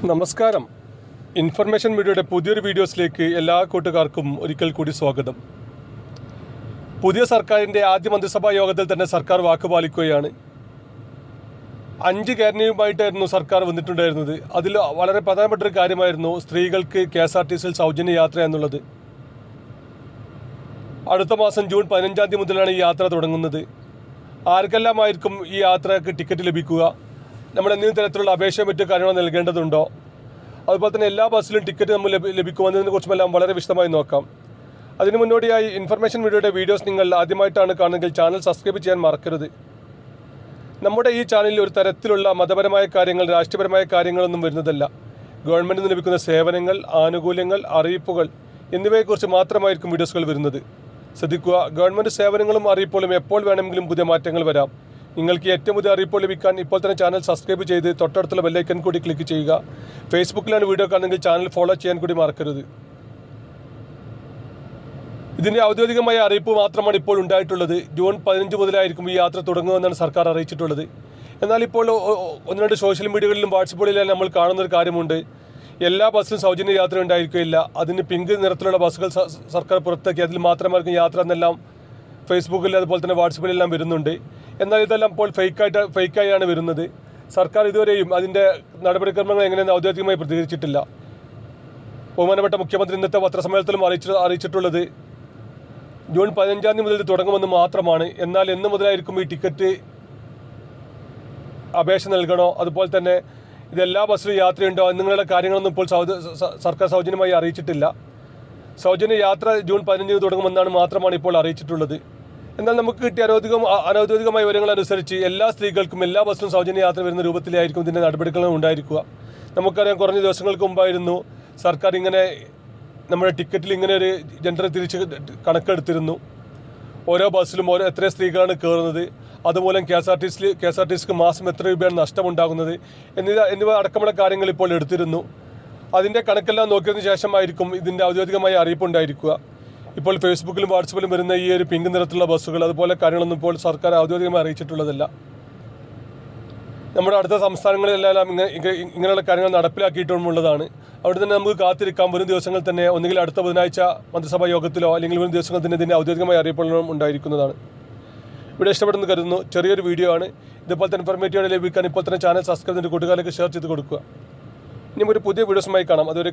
നമസ്കാരം. ഇൻഫർമേഷൻ മീഡിയയുടെ പുതിയൊരു വീഡിയോസിലേക്ക് എല്ലാ കൂട്ടുകാർക്കും ഒരിക്കൽ കൂടി സ്വാഗതം. പുതിയ സർക്കാരിൻ്റെ ആദ്യ മന്ത്രിസഭാ യോഗത്തിൽ തന്നെ സർക്കാർ വാക്കുപാലിക്കുകയാണ്. 5 ഗ്യാരണ്ടിയുമായിട്ടായിരുന്നു സർക്കാർ വന്നിട്ടുണ്ടായിരുന്നത്. അതിൽ വളരെ പ്രധാനപ്പെട്ടൊരു കാര്യമായിരുന്നു സ്ത്രീകൾക്ക് KSRTCയിൽ സൗജന്യ യാത്ര എന്നുള്ളത്. അടുത്ത മാസം ജൂൺ 15 തീയതി മുതലാണ് ഈ യാത്ര തുടങ്ങുന്നത്. ആർക്കെല്ലാമായിരിക്കും ഈ യാത്രയ്ക്ക് ടിക്കറ്റ് ലഭിക്കുക? നമ്മൾ എന്തെങ്കിലും തരത്തിലുള്ള അപേക്ഷയും മറ്റു കാര്യങ്ങൾ നൽകേണ്ടതുണ്ടോ? അതുപോലെ തന്നെ എല്ലാ ബസ്സിലും ടിക്കറ്റ് നമ്മൾ ലഭിക്കുമെന്നതിനെക്കുറിച്ചുമെല്ലാം വളരെ വിശദമായി നോക്കാം. അതിനു മുന്നോടിയായി ഇൻഫർമേഷൻ മീഡിയയുടെ വീഡിയോസ് നിങ്ങൾ ആദ്യമായിട്ടാണ് കാണുന്നതെങ്കിൽ ചാനൽ സബ്സ്ക്രൈബ് ചെയ്യാൻ മറക്കരുത്. നമ്മുടെ ഈ ചാനലിൽ ഒരു തരത്തിലുള്ള മതപരമായ കാര്യങ്ങൾ, രാഷ്ട്രീയപരമായ കാര്യങ്ങളൊന്നും വരുന്നതല്ല. ഗവൺമെൻറ്റിൽ നിന്ന് ലഭിക്കുന്ന സേവനങ്ങൾ, ആനുകൂല്യങ്ങൾ, അറിയിപ്പുകൾ എന്നിവയെക്കുറിച്ച് മാത്രമായിരിക്കും വീഡിയോസുകൾ വരുന്നത്. ശ്രദ്ധിക്കുക, ഗവൺമെൻറ് സേവനങ്ങളും അറിയിപ്പുകളും എപ്പോൾ വേണമെങ്കിലും പുതിയ മാറ്റങ്ങൾ വരാം. നിങ്ങൾക്ക് ഏറ്റവും പുതിയ അറിയിപ്പോൾ ലഭിക്കാൻ ഇപ്പോൾ തന്നെ ചാനൽ സബ്സ്ക്രൈബ് ചെയ്ത് തൊട്ടടുത്തുള്ള ബെല്ലൈക്കൺ കൂടി ക്ലിക്ക് ചെയ്യുക. ഫേസ്ബുക്കിലാണ് വീഡിയോ കാണുന്നെങ്കിൽ ചാനൽ ഫോളോ ചെയ്യാൻ കൂടി മറക്കരുത്. ഇതിൻ്റെ ഔദ്യോഗികമായ അറിയിപ്പ് മാത്രമാണ് ഇപ്പോൾ ഉണ്ടായിട്ടുള്ളത്. ജൂൺ 15 മുതലായിരിക്കും ഈ യാത്ര തുടങ്ങുമെന്നാണ് സർക്കാർ അറിയിച്ചിട്ടുള്ളത്. എന്നാൽ ഇപ്പോൾ 1-2 സോഷ്യൽ മീഡിയകളിലും വാട്സപ്പുകളിലും നമ്മൾ കാണുന്നൊരു കാര്യമുണ്ട്. എല്ലാ ബസ്സിലും സൗജന്യ യാത്ര ഉണ്ടായിരിക്കുകയില്ല. അതിന് പിങ്ക് നിറത്തിലുള്ള ബസ്സുകൾ സർക്കാർ പുറത്താക്കി, അതിൽ മാത്രമായിരിക്കും യാത്ര എന്നെല്ലാം ഫേസ്ബുക്കിൽ അതുപോലെ തന്നെ വാട്സപ്പിലെല്ലാം വരുന്നുണ്ട്. എന്നാൽ ഇതെല്ലാം ഇപ്പോൾ ഫേക്കായാണ് വരുന്നത്. സർക്കാർ ഇതുവരെയും അതിൻ്റെ നടപടിക്രമങ്ങൾ എങ്ങനെയെന്ന് ഔദ്യോഗികമായി പ്രതികരിച്ചിട്ടില്ല. ബഹുമാനപ്പെട്ട മുഖ്യമന്ത്രി ഇന്നത്തെ പത്രസമ്മേളനത്തിലും അറിയിച്ചിട്ടുള്ളത് ജൂൺ 15 തീയതി മുതൽ ഇത് തുടങ്ങുമെന്ന് മാത്രമാണ്. എന്നാൽ എന്ന് മുതലായിരിക്കും ഈ ടിക്കറ്റ് അപേക്ഷ നൽകണോ, അതുപോലെ തന്നെ ഇതെല്ലാ ബസ്സിലും യാത്രയുണ്ടോ എന്നിങ്ങനെയുള്ള കാര്യങ്ങളൊന്നും ഇപ്പോൾ സർക്കാർ സൗജന്യമായി അറിയിച്ചിട്ടില്ല. സൗജന്യ യാത്ര ജൂൺ 15 തുടങ്ങുമെന്നാണ് മാത്രമാണ് ഇപ്പോൾ അറിയിച്ചിട്ടുള്ളത്. എന്നാൽ നമുക്ക് കിട്ടിയ അനൗദ്യോഗികമായ വിവരങ്ങൾ അനുസരിച്ച് എല്ലാ സ്ത്രീകൾക്കും എല്ലാ ബസ്സിലും സൗജന്യ യാത്ര വരുന്ന രൂപത്തിലായിരിക്കും ഇതിൻ്റെ നടപടികളും ഉണ്ടായിരിക്കുക. നമുക്കറിയാം, കുറഞ്ഞ ദിവസങ്ങൾക്ക് മുമ്പായിരുന്നു സർക്കാർ ഇങ്ങനെ നമ്മുടെ ടിക്കറ്റിൽ ഇങ്ങനെ ഒരു ജെൻഡർ തിരിച്ച് കണക്കെടുത്തിരുന്നു. ഓരോ ബസ്സിലും എത്ര സ്ത്രീകളാണ് കയറുന്നത്, അതുമൂലം KSRTCക്ക് മാസം എത്ര രൂപയാണ് നഷ്ടമുണ്ടാകുന്നത് എന്നിവ അടക്കമുള്ള കാര്യങ്ങൾ ഇപ്പോൾ എടുത്തിരുന്നു. അതിൻ്റെ കണക്കെല്ലാം നോക്കിയതിന് ശേഷമായിരിക്കും ഇതിൻ്റെ ഔദ്യോഗികമായ അറിയിപ്പുണ്ടായിരിക്കുക. ഇപ്പോൾ ഫേസ്ബുക്കിലും വാട്സപ്പിലും വരുന്ന ഈ ഒരു പിങ്ക് നിറത്തിലുള്ള ബസ്സുകൾ അതുപോലെ കാര്യങ്ങളൊന്നും ഇപ്പോൾ സർക്കാർ ഔദ്യോഗികമായി അറിയിച്ചിട്ടുള്ളതല്ല. നമ്മുടെ അടുത്ത സംസ്ഥാനങ്ങളിലെല്ലാം ഇങ്ങനെയുള്ള കാര്യങ്ങൾ നടപ്പിലാക്കിയിട്ടുള്ളതാണ്. അവിടെ തന്നെ നമുക്ക് കാത്തിരിക്കാം. വരും ദിവസങ്ങൾ തന്നെ ഒന്നുകിൽ അടുത്ത ബുധനാഴ്ച മന്ത്രിസഭാ യോഗത്തിലോ അല്ലെങ്കിൽ വരും ദിവസങ്ങൾ തന്നെ ഇതിൻ്റെ ഔദ്യോഗികമായ അറിയിപ്പുകളും ഉണ്ടായിരിക്കുന്നതാണ്. ഇവിടെ ഇഷ്ടപ്പെടുന്നു കരുതുന്നു. ചെറിയൊരു വീഡിയോ ആണ്. ഇതുപോലെ തന്നെ ഇൻഫർമേറ്റീവ് ലഭിക്കാൻ ഇപ്പോൾ തന്നെ ചാനൽ സബ്സ്ക്രൈബ് ചെയ്ത് കൂട്ടുകാരിലേക്ക് ഷെയർ ചെയ്ത് കൊടുക്കുക. ഇനിയും ഒരു പുതിയ വീഡിയോസുമായി കാണാം. അതുവരെ